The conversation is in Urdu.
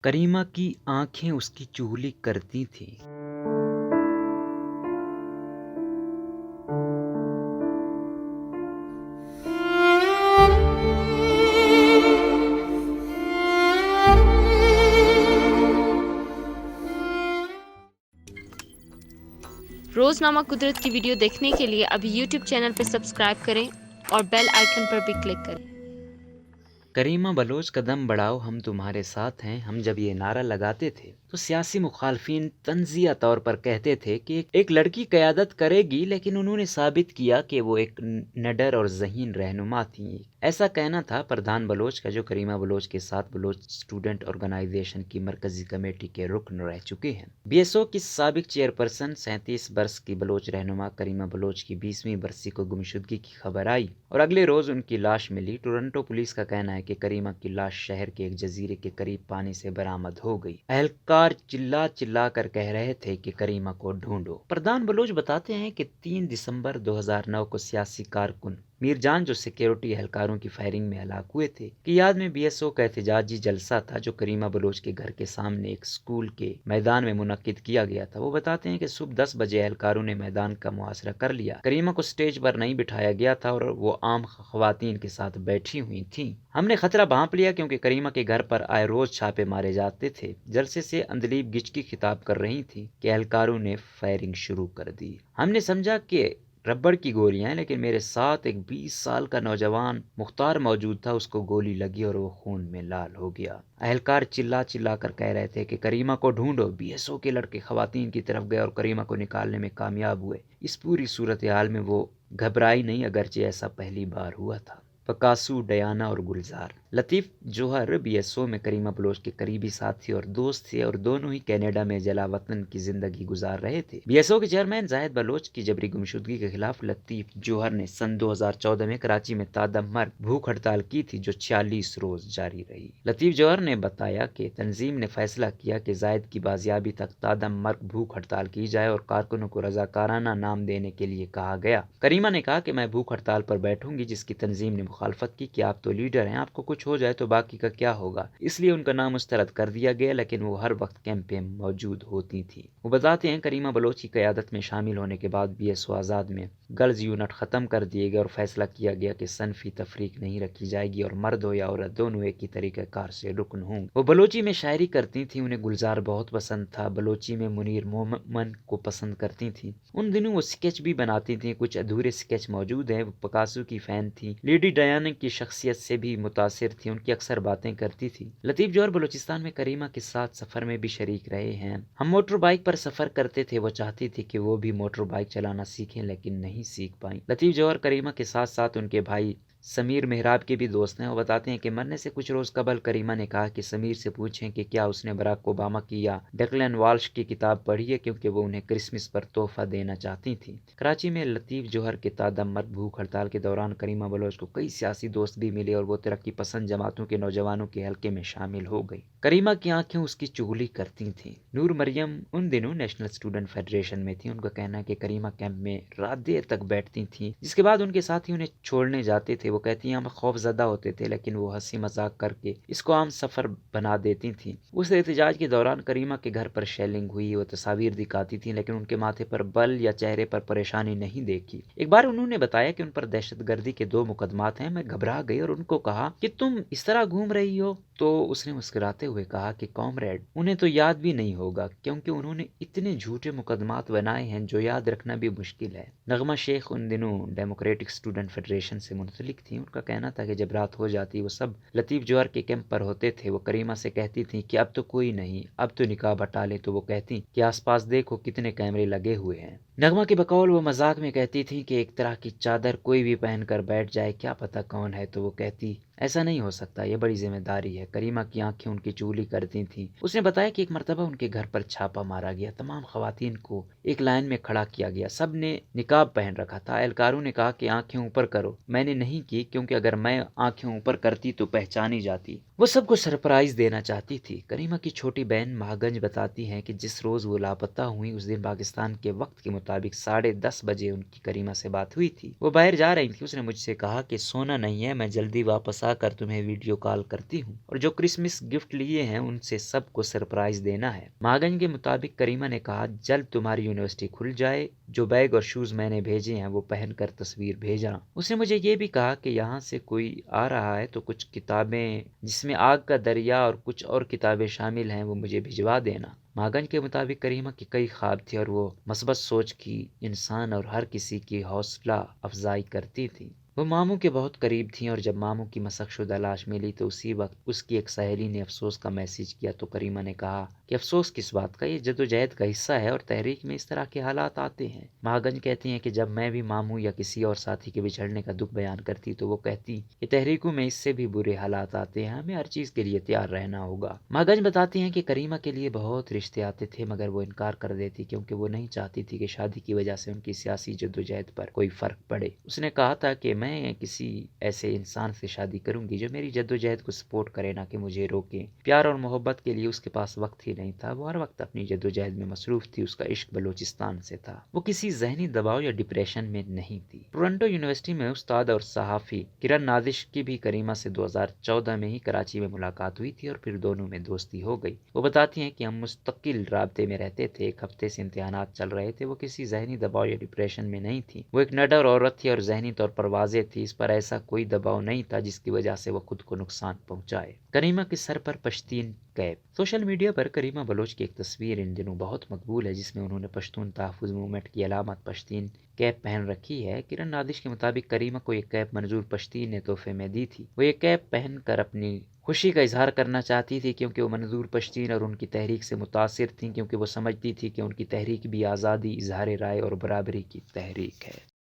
کریمہ کی آنکھیں اس کی چغلی کرتی تھیں۔ روزنامہ قدرت کی ویڈیو دیکھنے کے لیے ابھی یوٹیوب چینل پر سبسکرائب کریں اور بیل آئیکن پر بھی کلک کریں۔ کریمہ بلوچ قدم بڑھاؤ ہم تمہارے ساتھ ہیں۔ ہم جب یہ نعرہ لگاتے تھے تو سیاسی مخالفین طنزیہ طور پر کہتے تھے کہ ایک لڑکی قیادت کرے گی، لیکن انہوں نے ثابت کیا کہ وہ ایک نڈر اور ذہین رہنما تھیں۔ ایسا کہنا تھا پردھان بلوچ کا، جو کریمہ بلوچ کے ساتھ بلوچ اسٹوڈنٹ آرگنائزیشن کی مرکزی کمیٹی کے رکن رہ چکے ہیں۔ بی ایس او کی سابق چیئرپرسن 37 برس کی بلوچ رہنما کریمہ بلوچ کی 20ویں برسی کو گمشدگی کی خبر آئی اور اگلے روز ان کی لاش ملی۔ ٹورنٹو پولیس کا کہنا ہے کہ کریمہ کی لاش شہر کے ایک جزیرے کے قریب پانی سے برآمد ہو گئی۔ اہلکار چلا چلا کر کہہ رہے تھے کہ کریمہ کو ڈھونڈو۔ پردھان بلوچ بتاتے ہیں کہ 3 دسمبر 2009 کو سیاسی کارکن میر جان، جو سیکیورٹی اہلکاروں کی فائرنگ میں ہلاک ہوئے تھے، کی یاد میں بی ایس او کا احتجاجی جلسہ تھا جو کریمہ بلوچ کے گھر کے سامنے ایک اسکول کے میدان میں منعقد کیا گیا تھا۔ وہ بتاتے ہیں کہ صبح 10 بجے اہلکاروں نے میدان کا محاصرہ کر لیا۔ کریمہ کو سٹیج پر نہیں بٹھایا گیا تھا اور وہ عام خواتین کے ساتھ بیٹھی ہوئی تھیں۔ ہم نے خطرہ بھانپ لیا کیونکہ کریمہ کے گھر پر آئے روز چھاپے مارے جاتے تھے۔ جلسے سے اندلیب گچکی خطاب کر رہی تھی کہ اہلکاروں نے فائرنگ شروع کر دی۔ ہم نے سمجھا کہ ربڑ کی گولیاں ہیں، لیکن میرے ساتھ ایک 20 سال کا نوجوان مختار موجود تھا، اس کو گولی لگی اور وہ خون میں لال ہو گیا۔ اہلکار چلا چلا کر کہہ رہے تھے کہ کریمہ کو ڈھونڈو۔ بی ایس او کے لڑکے خواتین کی طرف گئے اور کریمہ کو نکالنے میں کامیاب ہوئے۔ اس پوری صورتحال میں وہ گھبرائی نہیں، اگرچہ ایسا پہلی بار ہوا تھا۔ پکاسو، ڈیانا اور گلزار۔ لطیف جوہر بی ایس او میں کریمہ بلوچ کے قریبی ساتھی اور دوست تھے اور دونوں ہی کینیڈا میں جلا وطن کی زندگی گزار رہے تھے۔ بی ایس او کے چیئرمین زاہد بلوچ کی جبری گمشدگی کے خلاف لطیف جوہر نے سن 2014 میں کراچی میں تادم مرگ بھوک ہڑتال کی تھی، جو 46 روز جاری رہی۔ لطیف جوہر نے بتایا کہ تنظیم نے فیصلہ کیا کہ زاہد کی بازیابی تک تادم مرگ بھوک ہڑتال کی جائے اور کارکنوں کو رضاکارانہ نام دینے کے لیے کہا گیا۔ کریمہ نے کہا کہ میں بھوک ہڑتال پر بیٹھوں گی، جس کی تنظیم نے مخالفت کی کہ آپ تو لیڈر ہیں، آپ کو کچھ ہو جائے تو باقی کا کیا ہوگا، اس لیے ان کا نام مسترد کر دیا گیا، لیکن وہ ہر وقت کیمپ میں موجود ہوتی تھی۔ وہ بتاتے ہیں کریمہ بلوچ کی قیادت میں شامل ہونے کے بعد بی ایس او آزاد میں گرلز یونٹ ختم کر دیے گئے اور فیصلہ کیا گیا کہ صنفی تفریق نہیں رکھی جائے گی اور مرد ہو یا عورت دونوں ایک ہی طریقہ کار سے رکن ہوں۔ وہ بلوچی میں شاعری کرتی تھیں، انہیں گلزار بہت پسند تھا۔ بلوچی میں منیر مومن کو پسند کرتی تھیں۔ ان دنوں وہ سکیچ بھی بناتی تھیں، کچھ ادھورے سکیچ موجود ہیں۔ وہ پکاسو کی فین تھیں، لیڈی ڈیانا کی شخصیت سے بھی متاثر تھی، ان کی اکثر باتیں کرتی تھی۔ لطیف جوہر بلوچستان میں کریمہ کے ساتھ سفر میں بھی شریک رہے ہیں۔ ہم موٹر بائک پر سفر کرتے تھے، وہ چاہتی تھی کہ وہ بھی موٹر بائک چلانا سیکھیں، لیکن نہیں سیکھ پائیں۔ لطیف جوہر کریمہ کے ساتھ ساتھ ان کے بھائی سمیر محراب کے بھی دوست ہیں۔ وہ بتاتے ہیں کہ مرنے سے کچھ روز قبل کریمہ نے کہا کہ سمیر سے پوچھیں کہ کیا اس نے براک اوباما کی یا ڈکلن والش کی کتاب پڑھی ہے، کیونکہ وہ انہیں کرسمس پر تحفہ دینا چاہتی تھیں۔ کراچی میں لطیف جوہر کے تادم مرگ بھوک ہڑتال کے دوران کریمہ بلوچ کو کئی سیاسی دوست بھی ملے اور وہ ترقی پسند جماعتوں کے نوجوانوں کے حلقے میں شامل ہو گئی۔ کریمہ کی آنکھیں اس کی چغلی کرتی تھیں۔ نور مریم ان دنوں نیشنل اسٹوڈنٹ فیڈریشن میں تھیں۔ ان کا کہنا ہے کہ کریمہ کیمپ میں رات دیر تک بیٹھتی تھیں، جس کے بعد ان کے ساتھی انہیں چھوڑنے جاتے تھے۔ وہ کہتی ہیں ہم خوف زدہ ہوتے تھے، لیکن وہ ہنسی مذاق کر کے اس کو عام سفر بنا دیتی تھیں۔ اس احتجاج کے دوران کریمہ کے گھر پر شیلنگ ہوئی، وہ تصاویر دکھاتی تھیں، لیکن ان کے ماتھے پر بل یا چہرے پر پریشانی نہیں دیکھی۔ ایک بار انہوں نے بتایا کہ ان پر دہشت گردی کے 2 مقدمات ہیں۔ میں گھبرا گئی اور ان کو کہا کہ تم اس طرح گھوم رہی ہو، تو اس نے مسکراتے ہوئے کہا کہ کامریڈ، انہیں تو یاد بھی نہیں ہوگا، کیونکہ انہوں نے اتنے جھوٹے مقدمات بنائے ہیں جو یاد رکھنا بھی مشکل ہے۔ نغمہ شیخ ان دنوں ڈیموکریٹک اسٹوڈنٹ فیڈریشن سے منسلک تھیں۔ ان کا کہنا تھا کہ جب رات ہو جاتی وہ سب لطیف جوہر کے کیمپ پر ہوتے تھے۔ وہ کریمہ سے کہتی تھیں کہ اب تو کوئی نہیں، اب تو نقاب ہٹا لے، تو وہ کہتی کہ آس پاس دیکھو کتنے کیمرے لگے ہوئے ہیں۔ نغمہ کے بقول وہ مذاق میں کہتی تھیں کہ ایک طرح کی چادر کوئی بھی پہن کر بیٹھ جائے، کیا پتہ کون ہے، تو وہ کہتی ایسا نہیں ہو سکتا، یہ بڑی ذمہ داری ہے۔ کریمہ کی آنکھیں ان کی چغلی کرتی تھیں۔ اس نے بتایا کہ ایک مرتبہ ان کے گھر پر چھاپا مارا گیا، تمام خواتین کو ایک لائن میں کھڑا کیا گیا، سب نے نقاب پہن رکھا تھا۔ اہلکاروں نے کہا کہ آنکھیں اوپر کرو، میں نے نہیں کی، کیونکہ اگر میں آنکھیں اوپر کرتی تو پہچانی جاتی۔ وہ سب کو سرپرائز دینا چاہتی تھی۔ کریمہ کی چھوٹی بہن مہاگنج بتاتی ہیں کہ جس روز وہ لاپتہ ہوئی اس دن پاکستان کے وقت کے مطابق مطابق 10:30 بجے ان کی کریمہ سے بات ہوئی تھی۔ وہ باہر جا رہی تھی، اس نے مجھ سے کہا کہ سونا نہیں ہے، میں جلدی واپس آ کر تمہیں ویڈیو کال کرتی ہوں، اور جو کرسمس گفٹ لیے ہیں ان سے سب کو سرپرائز دینا ہے۔ ماگن کے مطابق کریمہ نے کہا جلد تمہاری یونیورسٹی کھل جائے، جو بیگ اور شوز میں نے بھیجے ہیں وہ پہن کر تصویر بھیجنا۔ اس نے مجھے یہ بھی کہا کہ یہاں سے کوئی آ رہا ہے تو کچھ کتابیں جس میں آگ کا دریا اور کچھ اور کتابیں شامل ہیں وہ مجھے بھجوا دینا۔ ماگن کے مطابق کریمہ کی کئی خواب تھے اور وہ مثبت سوچ کی انسان اور ہر کسی کی حوصلہ افزائی کرتی تھی۔ وہ ماموں کے بہت قریب تھیں اور جب ماموں کی مسخ شدہ لاش ملی تو اسی وقت اس کی ایک سہیلی نے افسوس کا میسج کیا تو کریمہ نے کہا کہ افسوس کس بات کا، یہ جدوجہد کا حصہ ہے اور تحریک میں اس طرح کے حالات آتے ہیں۔ مہاگن کہتی ہیں کہ جب میں بھی ماموں یا کسی اور ساتھی کے بچھڑنے کا دکھ بیان کرتی تو وہ کہتی کہ تحریکوں میں اس سے بھی برے حالات آتے ہیں، ہمیں ہر چیز کے لیے تیار رہنا ہوگا۔ مہاگن بتاتی ہیں کہ کریمہ کے لیے بہت رشتے آتے تھے مگر وہ انکار کر دیتی کیونکہ وہ نہیں چاہتی تھی کہ شادی کی وجہ سے ان کی سیاسی جدوجہد پر کوئی فرق پڑے۔ اس نے کہا تھا کہ میں کسی ایسے انسان سے شادی کروں گی جو میری جدوجہد کو سپورٹ کرے، نہ کہ مجھے روکے۔ پیار اور محبت کے لیے اس کے پاس وقت ہی نہیں تھا، وہ ہر وقت اپنی جدوجہد میں مصروف تھی، اس کا عشق بلوچستان سے تھا، وہ کسی ذہنی دباؤ یا ڈپریشن میں نہیں تھی۔ ٹورنٹو یونیورسٹی میں استاد اور صحافی کرن نادش کی بھی کریمہ سے 2014 میں ہی کراچی میں ملاقات ہوئی تھی اور پھر دونوں میں دوستی ہو گئی۔ وہ بتاتی ہیں کہ ہم مستقل رابطے میں رہتے تھے، ایک ہفتے سے امتحانات چل رہے تھے، وہ کسی ذہنی دباؤ یا ڈپریشن میں نہیں تھی، وہ ایک نڈر عورت تھی اور ذہنی طور پر واضح تھی، اس پر ایسا کوئی دباؤ نہیں تھا جس کی وجہ سے وہ خود کو نقصان پہنچائے۔ کریمہ کے سر پر پشتین کیپ۔ سوشل میڈیا پر کریمہ بلوچ کی ایک تصویر ان دنوں بہت مقبول ہے جس میں انہوں نے پشتون تحفظ موومنٹ کی علامت پشتین کیپ پہن رکھی ہے۔ کرن نادش کے مطابق کریمہ کو یہ کیپ منظور پشتین نے تحفے میں دی تھی، وہ یہ کیپ پہن کر اپنی خوشی کا اظہار کرنا چاہتی تھی کیونکہ وہ منظور پشتین اور ان کی تحریک سے متاثر تھیں، کیونکہ وہ سمجھتی تھی کہ ان کی تحریک بھی آزادی، اظہار رائے اور برابری کی تحریک ہے۔